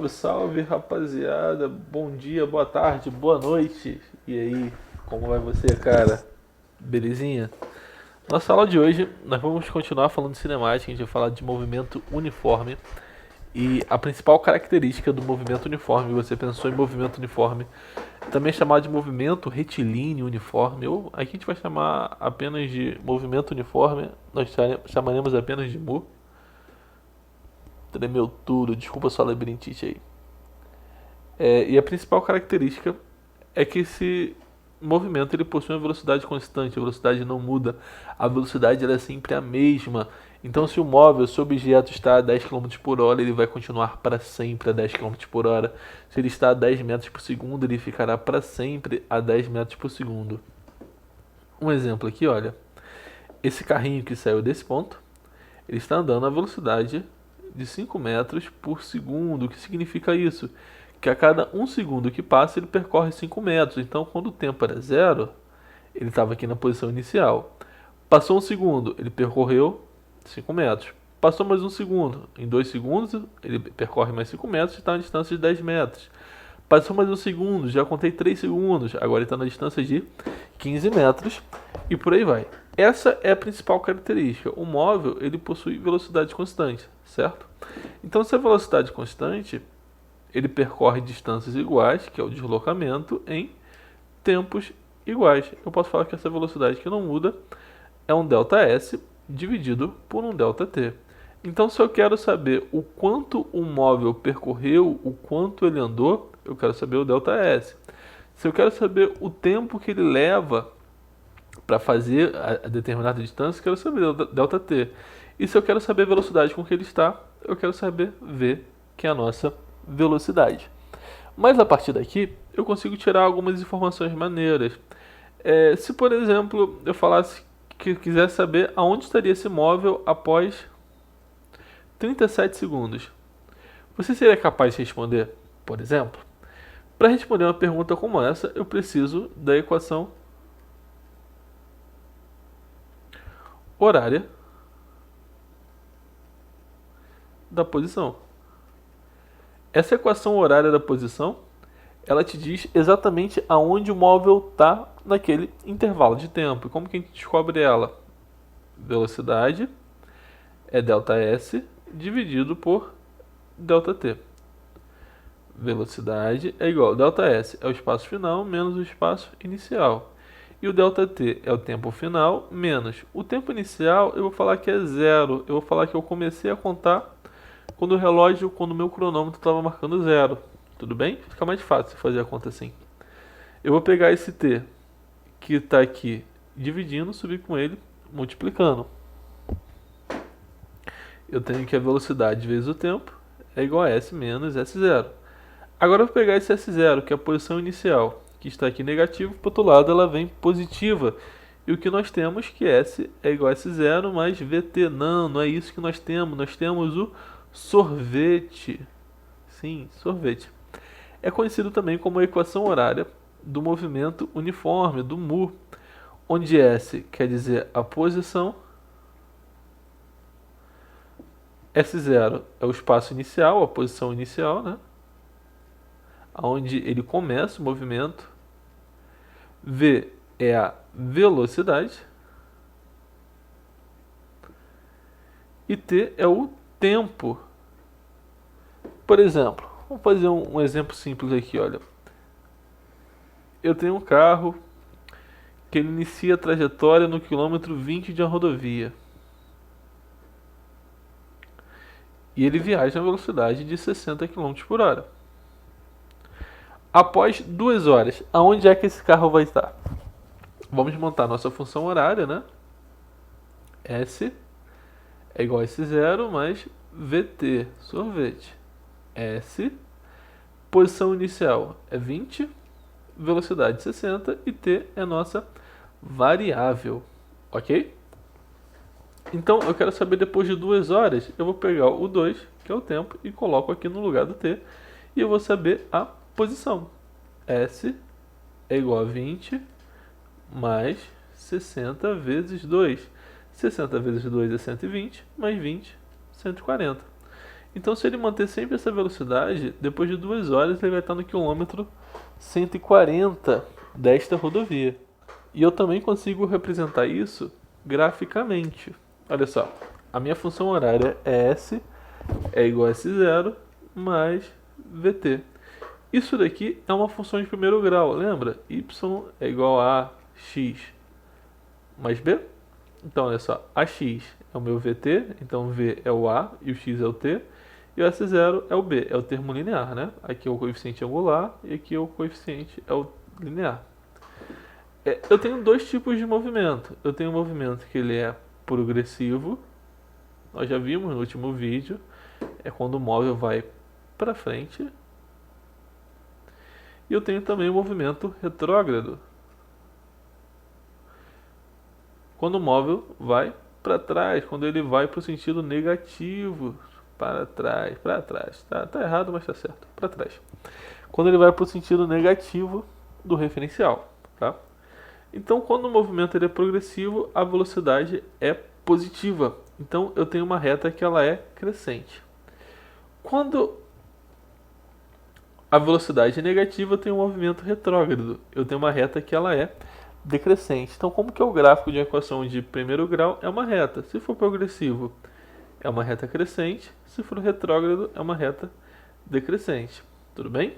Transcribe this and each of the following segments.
Salve, salve, rapaziada. Bom dia, boa tarde, boa noite. E aí, como vai você, cara? Belezinha? Nossa aula de hoje, nós vamos continuar falando de cinemática, a gente vai falar de movimento uniforme. E a principal característica do movimento uniforme, você pensou em movimento uniforme, também é chamado de movimento retilíneo uniforme, ou aqui a gente vai chamar apenas de movimento uniforme, nós chamaremos apenas de mu. Tremeu tudo, desculpa sua labirintite aí. E a principal característica é que esse movimento ele possui uma velocidade constante, a velocidade não muda, a velocidade ela é sempre a mesma. Então, se o móvel, se o objeto está a 10 km por hora, ele vai continuar para sempre a 10 km por hora. Se ele está a 10 metros por segundo, ele ficará para sempre a 10 metros por segundo. Um exemplo aqui, olha. Esse carrinho que saiu desse ponto, ele está andando a velocidade de 5 metros por segundo. O que significa isso? Que a cada 1 segundo que passa, ele percorre 5 metros. Então, quando o tempo era zero, ele estava aqui na posição inicial. Passou 1 segundo, ele percorreu 5 metros. Passou mais 1 segundo. Em 2 segundos, ele percorre mais 5 metros e está na distância de 10 metros. Passou mais 1 segundo, já contei 3 segundos. Agora ele está na distância de 15 metros e por aí vai. Essa é a principal característica. O móvel ele possui velocidade constante, certo? Então, se a velocidade é constante, ele percorre distâncias iguais, que é o deslocamento, em tempos iguais. Eu posso falar que essa velocidade que não muda é um ΔS dividido por um ΔT. Então, se eu quero saber o quanto um móvel percorreu, o quanto ele andou, eu quero saber o ΔS. Se eu quero saber o tempo que ele leva para fazer a determinada distância, eu quero saber o ΔT. E se eu quero saber a velocidade com que ele está, eu quero saber V, que é a nossa velocidade. Mas a partir daqui, eu consigo tirar algumas informações maneiras. Se, por exemplo, eu falasse que eu quisesse saber aonde estaria esse móvel após 37 segundos, você seria capaz de responder, por exemplo? Para responder uma pergunta como essa, eu preciso da equação horária da posição. Essa equação horária da posição, ela te diz exatamente aonde o móvel está naquele intervalo de tempo. E como que a gente descobre ela? Velocidade é ΔS dividido por ΔT. Velocidade é igual a ΔS é o espaço final menos o espaço inicial. E o ΔT é o tempo final menos o tempo inicial, eu vou falar que é zero. Eu vou falar que eu comecei a contar quando o meu cronômetro estava marcando zero. Tudo bem? Fica mais fácil fazer a conta assim. Eu vou pegar esse T que está aqui dividindo, subir com ele, multiplicando. Eu tenho que a velocidade vezes o tempo é igual a S menos S0. Agora eu vou pegar esse S0, que é a posição inicial, que está aqui negativo, para o outro lado ela vem positiva. E o que nós temos que S é igual a S0 mais VT. Não é isso que nós temos. Nós temos o sorvete. Sim, sorvete. É conhecido também como a equação horária do movimento uniforme, do mu, onde S quer dizer a posição, S0 é o espaço inicial, a posição inicial, né? Onde ele começa o movimento, V é a velocidade e T é o tempo. Por exemplo, vamos fazer um exemplo simples aqui, olha. Eu tenho um carro que ele inicia a trajetória no quilômetro 20 de uma rodovia. E ele viaja a velocidade de 60 km por hora. Após 2 horas, aonde é que esse carro vai estar? Vamos montar nossa função horária, né? S é igual a S0 mais VT, sorvete. S, posição inicial é 20, velocidade 60 e T é nossa variável, ok? Então eu quero saber depois de 2 horas, eu vou pegar o 2, que é o tempo, e coloco aqui no lugar do T, e eu vou saber a posição. S é igual a 20 mais 60 vezes 2. 60 vezes 2 é 120, mais 20, 140. Então, se ele manter sempre essa velocidade, depois de 2 horas ele vai estar no quilômetro 140 desta rodovia. E eu também consigo representar isso graficamente. Olha só, a minha função horária é S é igual a S0 mais VT. Isso daqui é uma função de primeiro grau, lembra? Y é igual a x mais b. Então, olha só, AX é o meu VT, então V é o A e o X é o T. E o S0 é o B, é o termo linear, né? Aqui é o coeficiente angular e aqui é o coeficiente é o linear. Eu tenho 2 tipos de movimento. Eu tenho um movimento que ele é progressivo. Nós já vimos no último vídeo. É quando o móvel vai para frente. E eu tenho também o movimento retrógrado. Quando o móvel vai para trás, quando ele vai para o sentido negativo, para trás, tá errado, mas tá certo, para trás. Quando ele vai para o sentido negativo do referencial, tá? Então, quando o movimento ele é progressivo, a velocidade é positiva. Então, eu tenho uma reta que ela é crescente. Quando a velocidade é negativa, eu tenho um movimento retrógrado. Eu tenho uma reta que ela é decrescente. Então, como que é o gráfico de uma equação de primeiro grau? É uma reta. Se for progressivo, é uma reta crescente. Se for retrógrado, é uma reta decrescente. Tudo bem?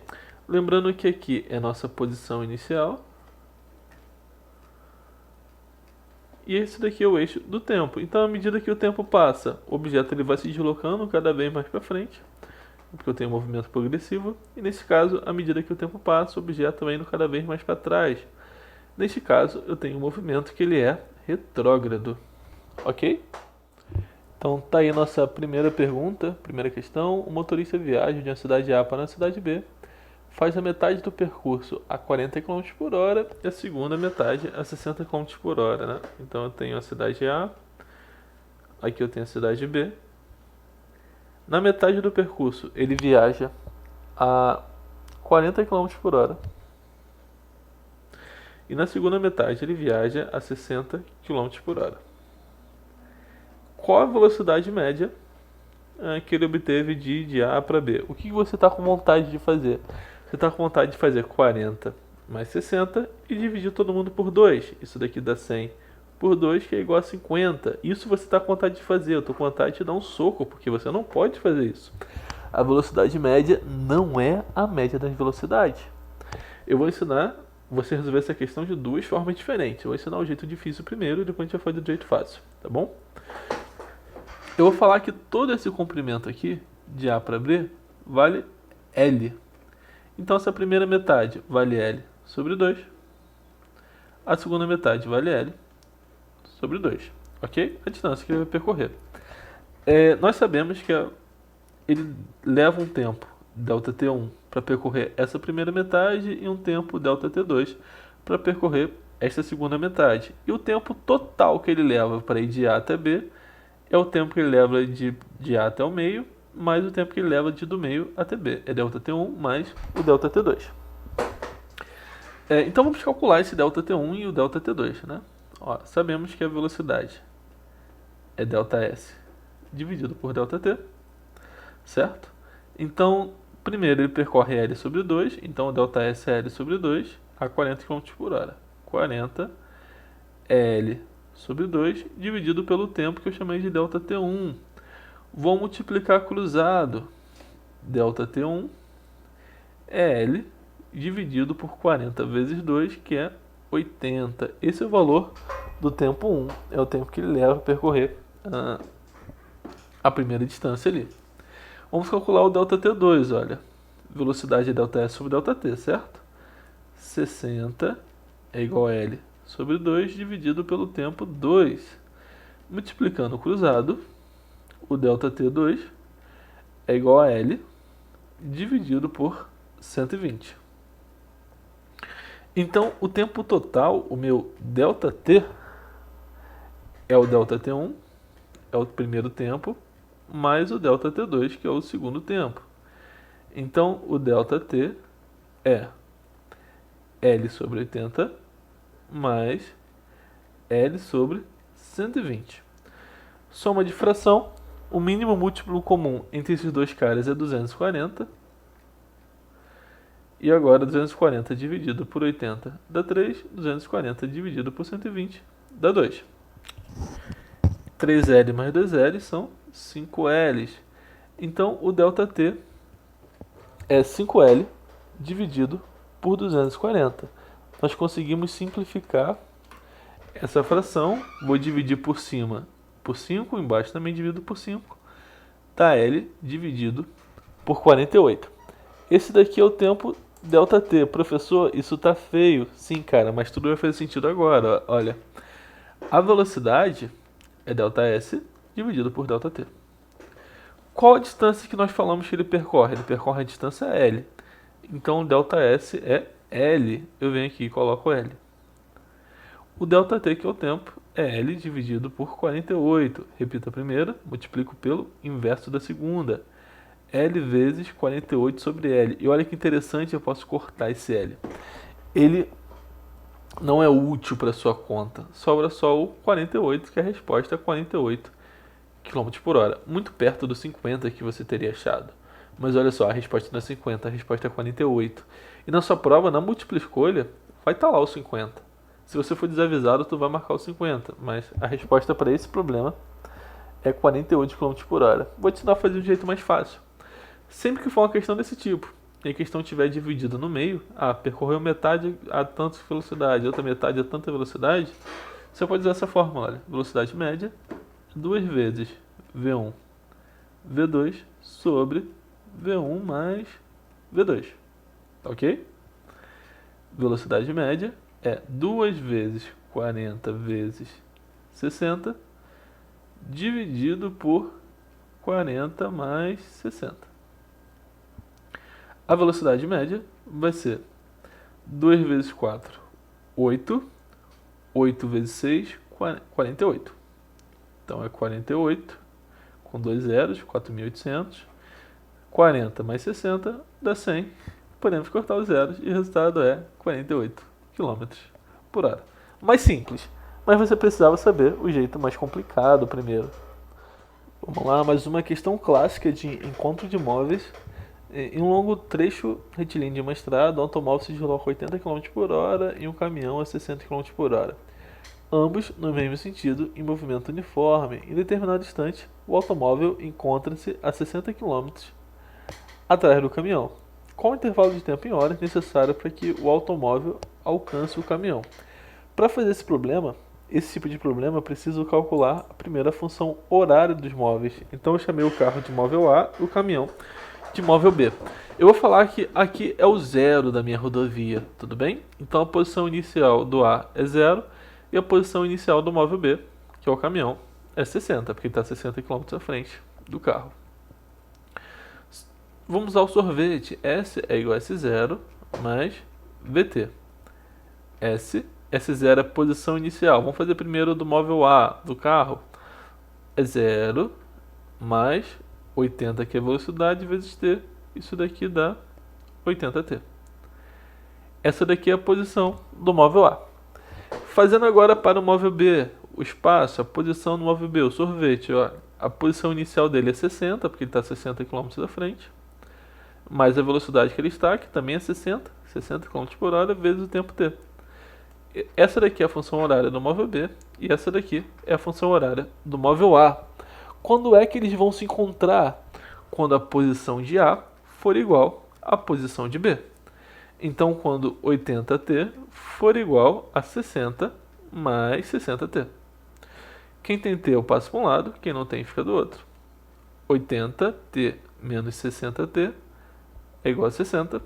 Lembrando que aqui é nossa posição inicial. E esse daqui é o eixo do tempo. Então, à medida que o tempo passa, o objeto ele vai se deslocando cada vez mais para frente, porque eu tenho um movimento progressivo. E nesse caso, à medida que o tempo passa, o objeto vai indo cada vez mais para trás. Neste caso, eu tenho um movimento que ele é retrógrado. Ok? Então, tá aí a nossa primeira pergunta, primeira questão. O motorista viaja de uma cidade A para a cidade B, faz a metade do percurso a 40 km por hora e a segunda metade a 60 km por hora, né? Então eu tenho a cidade A, aqui eu tenho a cidade B. Na metade do percurso ele viaja a 40 km por hora e na segunda metade ele viaja a 60 km por hora. Qual a velocidade média que ele obteve de A para B? O que você está com vontade de fazer? Você está com vontade de fazer 40 mais 60 e dividir todo mundo por 2. Isso daqui dá 100 por 2, que é igual a 50. Isso você está com vontade de fazer. Eu estou com vontade de te dar um soco, porque você não pode fazer isso. A velocidade média não é a média das velocidades. Eu vou ensinar você a resolver essa questão de 2 formas diferentes. Eu vou ensinar o jeito difícil primeiro e depois a gente vai fazer do jeito fácil, tá bom? Eu vou falar que todo esse comprimento aqui, de A para B, vale L. Então essa primeira metade vale L sobre 2. A segunda metade vale L sobre 2. Ok? A distância que ele vai percorrer. Nós sabemos que ele leva um tempo, ΔT1, para percorrer essa primeira metade e um tempo, ΔT2, para percorrer esta segunda metade. E o tempo total que ele leva para ir de A até B é o tempo que ele leva de A até o meio, mais o tempo que ele leva de do meio até B. É ΔT1 mais o ΔT2. Então vamos calcular esse ΔT1 e o ΔT2, né? Ó, sabemos que a velocidade é ΔS dividido por ΔT, certo? Então, primeiro ele percorre L sobre 2, então o ΔS é L sobre 2 a 40 km por hora. 40 é L sobre 2 dividido pelo tempo que eu chamei de ΔT1. Vou multiplicar cruzado. ΔT1 é L dividido por 40 vezes 2, que é 80. Esse é o valor do tempo 1. É o tempo que ele leva a percorrer a primeira distância ali. Vamos calcular o ΔT2, olha. Velocidade é ΔS sobre ΔT, certo? 60 é igual a L sobre 2 dividido pelo tempo 2. Multiplicando o cruzado, o ΔT2 é igual a L dividido por 120. Então, o tempo total, o meu ΔT, é o ΔT1, é o primeiro tempo, mais o ΔT2, que é o segundo tempo. Então, o ΔT é L sobre 80 mais L sobre 120. Soma de fração, O mínimo múltiplo comum entre esses dois caras é 240. E agora 240 dividido por 80 dá 3. 240 dividido por 120 dá 2. 3L mais 2L são 5L. Então o ΔT é 5L dividido por 240. Nós conseguimos simplificar essa fração. Vou dividir por cima por 5, embaixo também divido por 5. Dá L dividido por 48. Esse daqui é o tempo ΔT. Professor, isso tá feio. Sim, cara, mas tudo vai fazer sentido agora. Olha, a velocidade é ΔS dividido por ΔT. Qual a distância que nós falamos que ele percorre? Ele percorre a distância L. Então, ΔS é L. Eu venho aqui e coloco L. O ΔT, que é o tempo, é L dividido por 48. Repito a primeira, multiplico pelo inverso da segunda. L vezes 48 sobre L. E olha que interessante, eu posso cortar esse L. Ele não é útil para sua conta. Sobra só o 48, que é a resposta a 48 km por hora. Muito perto dos 50 que você teria achado. Mas olha só, a resposta não é 50, a resposta é 48. E na sua prova, na múltipla escolha, vai estar lá o 50. Se você for desavisado, tu vai marcar o 50. Mas a resposta para esse problema é 48 km por hora. Vou te ensinar a fazer de um jeito mais fácil. Sempre que for uma questão desse tipo, e a questão estiver dividida no meio, percorreu metade a tanta velocidade, outra metade a tanta velocidade, você pode usar essa fórmula, olha, velocidade média, 2 vezes V1, V2 sobre V1 mais V2, tá ok? Velocidade média é 2 vezes 40 vezes 60, dividido por 40 mais 60. A velocidade média vai ser 2 vezes 4, 8. 8 vezes 6, 48. Então é 48, com 2 zeros, 4.800. 40 mais 60 dá 100. Podemos cortar os zeros e o resultado é 48 km por hora. Mais simples, mas você precisava saber o jeito mais complicado primeiro. Vamos lá, mais uma questão clássica de encontro de móveis. Em um longo trecho retilíneo de uma estrada, um automóvel se desloca a 80 km por hora e um caminhão a 60 km por hora. Ambos no mesmo sentido, em movimento uniforme. Em determinado instante, o automóvel encontra-se a 60 km atrás do caminhão. Qual o intervalo de tempo em horas necessário para que o automóvel alcance o caminhão? Para fazer esse tipo de problema, eu preciso calcular a primeira função horária dos móveis. Então eu chamei o carro de móvel A e o caminhão de móvel B. Eu vou falar que aqui é o zero da minha rodovia, tudo bem? Então a posição inicial do A é 0 e a posição inicial do móvel B, que é o caminhão, é 60, porque ele está 60 km à frente do carro. Vamos usar o sorvete. S é igual a S0 mais VT. S0 é a posição inicial. Vamos fazer primeiro do móvel A do carro. É 0 mais 80, que é a velocidade, vezes T. Isso daqui dá 80T. Essa daqui é a posição do móvel A. Fazendo agora para o móvel B, o espaço, a posição do móvel B, o sorvete. Ó, a posição inicial dele é 60, porque ele está 60 km à frente. Mais a velocidade que ele está, que também é 60 km por hora, vezes o tempo T. Essa daqui é a função horária do móvel B, e essa daqui é a função horária do móvel A. Quando é que eles vão se encontrar? Quando a posição de A for igual à posição de B. Então, quando 80T for igual a 60 mais 60T. Quem tem T eu passo para um lado, quem não tem fica do outro. 80T menos 60T é igual a 60.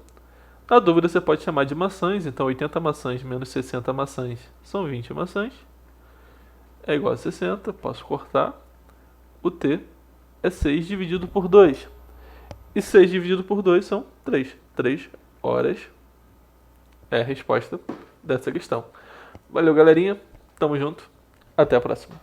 Na dúvida você pode chamar de maçãs, então 80 maçãs menos 60 maçãs são 20 maçãs. É igual a 60, posso cortar. O T é 6 dividido por 2. E 6 dividido por 2 são 3. 3 horas é a resposta dessa questão. Valeu, galerinha. Tamo junto. Até a próxima.